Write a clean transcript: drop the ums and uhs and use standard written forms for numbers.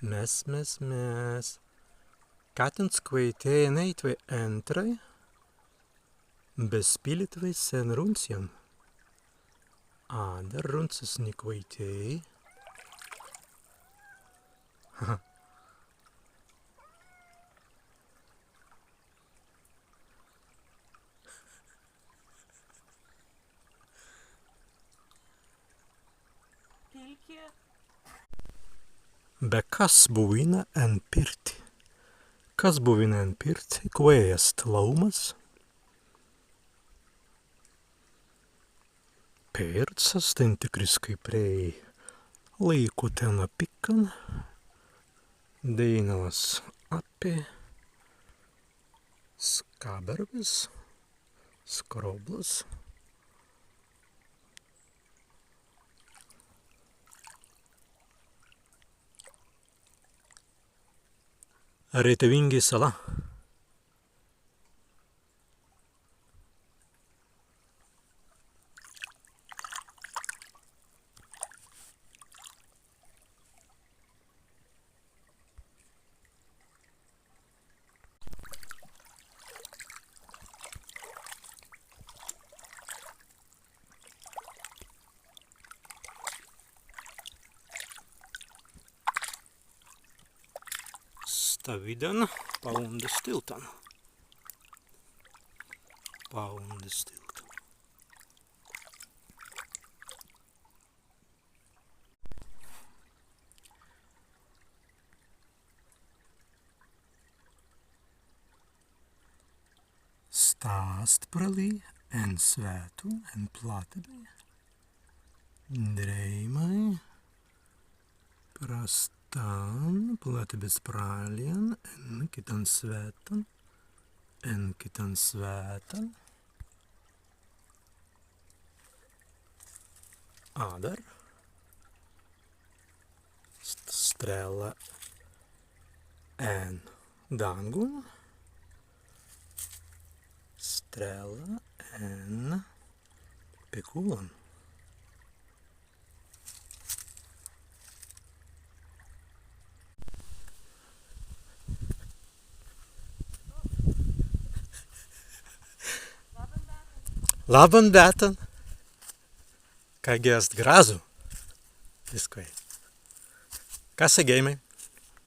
Mes. Kattens kveite neitwe entrai, bespilitwe sen runtian. Der runces ni kveitei. Be kas buvina en pirti? Kas buvina en pirti? Kvēst laumas. Pirtsas tentikriskai prei liikutena pikan. Dīnavas api. Skabervis. Skroblas. Retevingi sala. Staviden pa under stiltan. Stāstpralī en svētu en platebī. Dreimai. Prastan platebis prālien en kitan svētan. Ādar. Strēle en dangun. Strēle en pekulan. Laban bētan. Kā gēst grazu. Viskvai. Kas ir geimai?